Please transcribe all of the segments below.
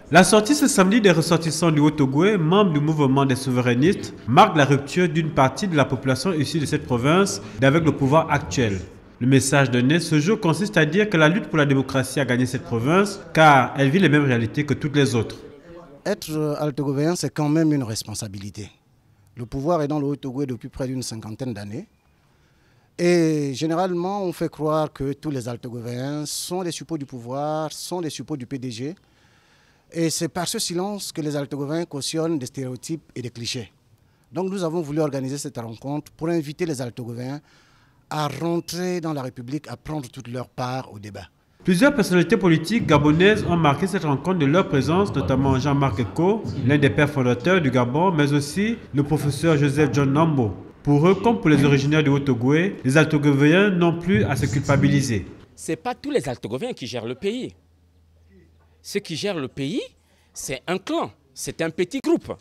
La sortie ce samedi des ressortissants du Haut-Ogooué, membres du mouvement des souverainistes, marque la rupture d'une partie de la population issue de cette province avec le pouvoir actuel. Le message donné ce jour consiste à dire que la lutte pour la démocratie a gagné cette province car elle vit les mêmes réalités que toutes les autres. Être altogovéen, c'est quand même une responsabilité. Le pouvoir est dans le Haut-Ogooué depuis près d'une cinquantaine d'années. Et généralement, on fait croire que tous les altogovéens sont les suppôts du pouvoir, sont les suppôts du PDG. Et c'est par ce silence que les altogovéens cautionnent des stéréotypes et des clichés. Donc nous avons voulu organiser cette rencontre pour inviter les altogovéens à rentrer dans la République, à prendre toute leur part au débat. Plusieurs personnalités politiques gabonaises ont marqué cette rencontre de leur présence, notamment Jean-Marc Eko, l'un des pères fondateurs du Gabon, mais aussi le professeur Joseph John Nambo. Pour eux, comme pour les originaires du Haut-Ogooué, les altogovéens n'ont plus à se culpabiliser. Ce n'est pas tous les altogovéens qui gèrent le pays. Ceux qui gèrent le pays, c'est un clan, c'est un petit groupe,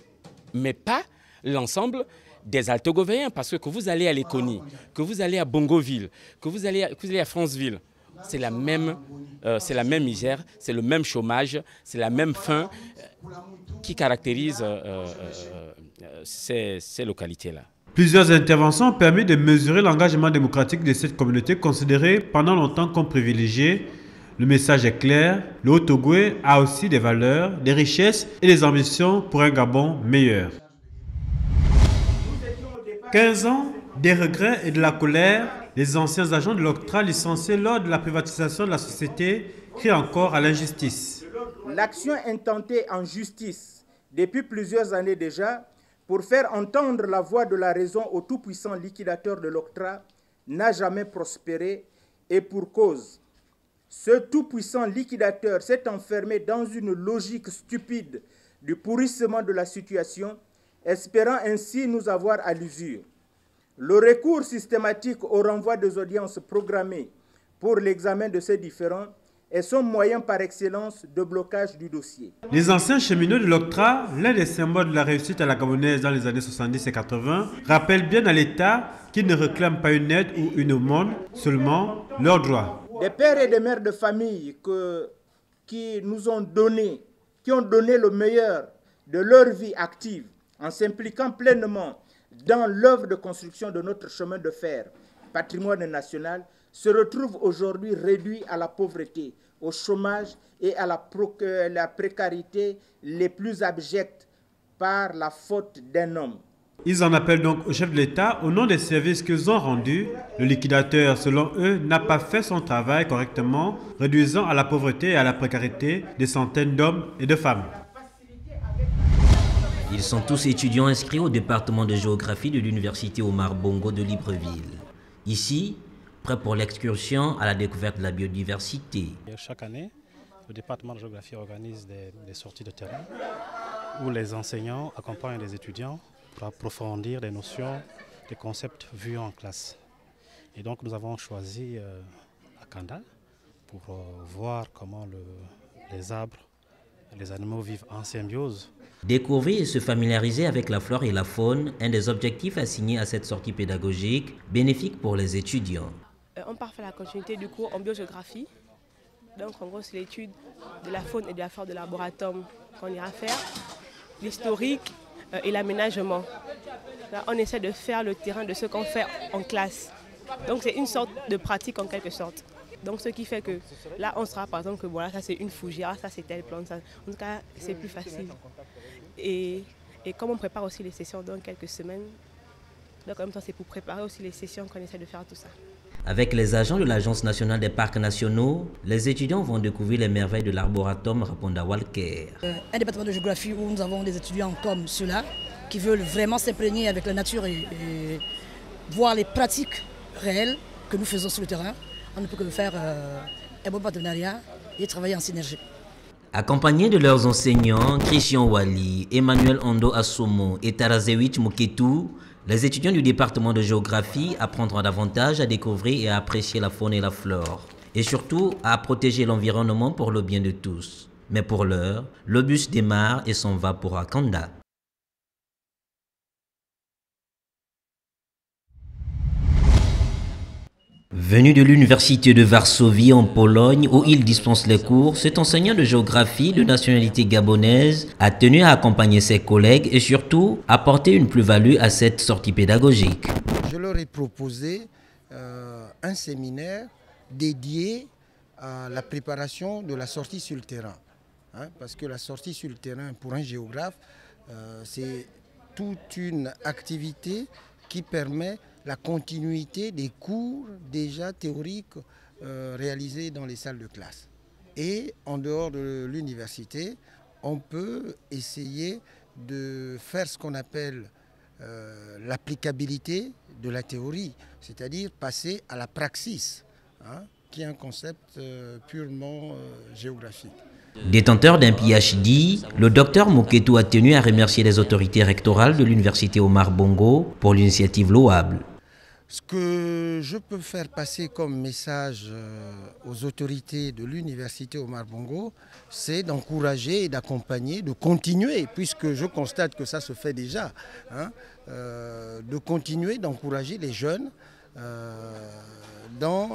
mais pas l'ensemble des altogovéens, parce que vous allez à Léconie, que vous allez à Bongoville, que vous allez à Franceville, c'est la même misère, c'est le même chômage, c'est la même faim qui caractérise ces localités-là. Plusieurs interventions ont permis de mesurer l'engagement démocratique de cette communauté considérée pendant longtemps comme privilégiée. Le message est clair, le Haut-Ogooué a aussi des valeurs, des richesses et des ambitions pour un Gabon meilleur. 15 ans, des regrets et de la colère, les anciens agents de l'Octra licenciés lors de la privatisation de la société crient encore à l'injustice. L'action intentée en justice depuis plusieurs années déjà pour faire entendre la voix de la raison au tout-puissant liquidateur de l'Octra n'a jamais prospéré et pour cause. Ce tout-puissant liquidateur s'est enfermé dans une logique stupide du pourrissement de la situation, espérant ainsi nous avoir à l'usure. Le recours systématique au renvoi des audiences programmées pour l'examen de ces différends est son moyen par excellence de blocage du dossier. Les anciens cheminots de l'Octra, l'un des symboles de la réussite à la gabonaise dans les années 70 et 80, rappellent bien à l'État qu'ils ne réclament pas une aide ou une aumône, seulement leurs droits. Des pères et des mères de famille qui nous ont donné, qui ont donné le meilleur de leur vie active en s'impliquant pleinement dans l'œuvre de construction de notre chemin de fer, patrimoine national, se retrouvent aujourd'hui réduits à la pauvreté, au chômage et à la précarité les plus abjectes par la faute d'un homme. Ils en appellent donc au chef de l'État, au nom des services qu'ils ont rendus. Le liquidateur, selon eux, n'a pas fait son travail correctement, réduisant à la pauvreté et à la précarité des centaines d'hommes et de femmes. Ils sont tous étudiants inscrits au département de géographie de l'université Omar Bongo de Libreville. Ici, prêts pour l'excursion à la découverte de la biodiversité. Chaque année, le département de géographie organise des sorties de terrain où les enseignants accompagnent les étudiants pour approfondir les notions, les concepts vus en classe. Et donc nous avons choisi Akanda pour voir comment les arbres et les animaux vivent en symbiose. Découvrir et se familiariser avec la flore et la faune, un des objectifs assignés à cette sortie pédagogique, bénéfique pour les étudiants. On part faire la continuité du cours en biogéographie. Donc en gros c'est l'étude de la faune et de la flore de l'arboretum qu'on ira faire, l'historique et l'aménagement. Là, on essaie de faire le terrain de ce qu'on fait en classe. Donc c'est une sorte de pratique en quelque sorte. Donc ce qui fait que là on sera par exemple que voilà, ça c'est une fougère, ça c'est telle plante, ça. En tout cas c'est plus facile. Et comme on prépare aussi les sessions dans quelques semaines, donc en même temps c'est pour préparer aussi les sessions qu'on essaie de faire tout ça. Avec les agents de l'Agence nationale des parcs nationaux, les étudiants vont découvrir les merveilles de l'arboretum Raponda Walker. Un département de géographie où nous avons des étudiants comme ceux-là qui veulent vraiment s'imprégner avec la nature et voir les pratiques réelles que nous faisons sur le terrain. On ne peut que faire un bon partenariat et travailler en synergie. Accompagnés de leurs enseignants, Christian Wali, Emmanuel Ondo Assomo et Tarazewich Muketu, les étudiants du département de géographie apprendront davantage à découvrir et à apprécier la faune et la flore. Et surtout à protéger l'environnement pour le bien de tous. Mais pour l'heure, le bus démarre et s'en va pour Akanda. Venu de l'université de Varsovie en Pologne où il dispense les cours, cet enseignant de géographie de nationalité gabonaise a tenu à accompagner ses collègues et surtout apporter une plus-value à cette sortie pédagogique. Je leur ai proposé un séminaire dédié à la préparation de la sortie sur le terrain. Parce que la sortie sur le terrain pour un géographe, c'est toute une activité qui permet la continuité des cours déjà théoriques réalisés dans les salles de classe. Et en dehors de l'université, on peut essayer de faire ce qu'on appelle l'applicabilité de la théorie, c'est-à-dire passer à la praxis, qui est un concept purement géographique. Détenteur d'un PhD, le docteur Moketu a tenu à remercier les autorités rectorales de l'université Omar Bongo pour l'initiative louable. Ce que je peux faire passer comme message aux autorités de l'université Omar Bongo, c'est d'encourager et d'accompagner, de continuer, puisque je constate que ça se fait déjà, de continuer d'encourager les jeunes dans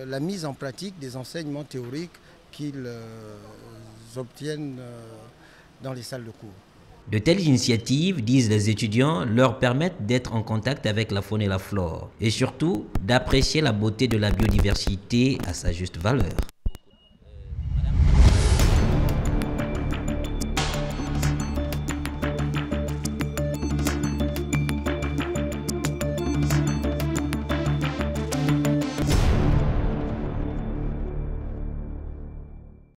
la mise en pratique des enseignements théoriques qu'ils obtiennent dans les salles de cours. De telles initiatives, disent les étudiants, leur permettent d'être en contact avec la faune et la flore et surtout d'apprécier la beauté de la biodiversité à sa juste valeur.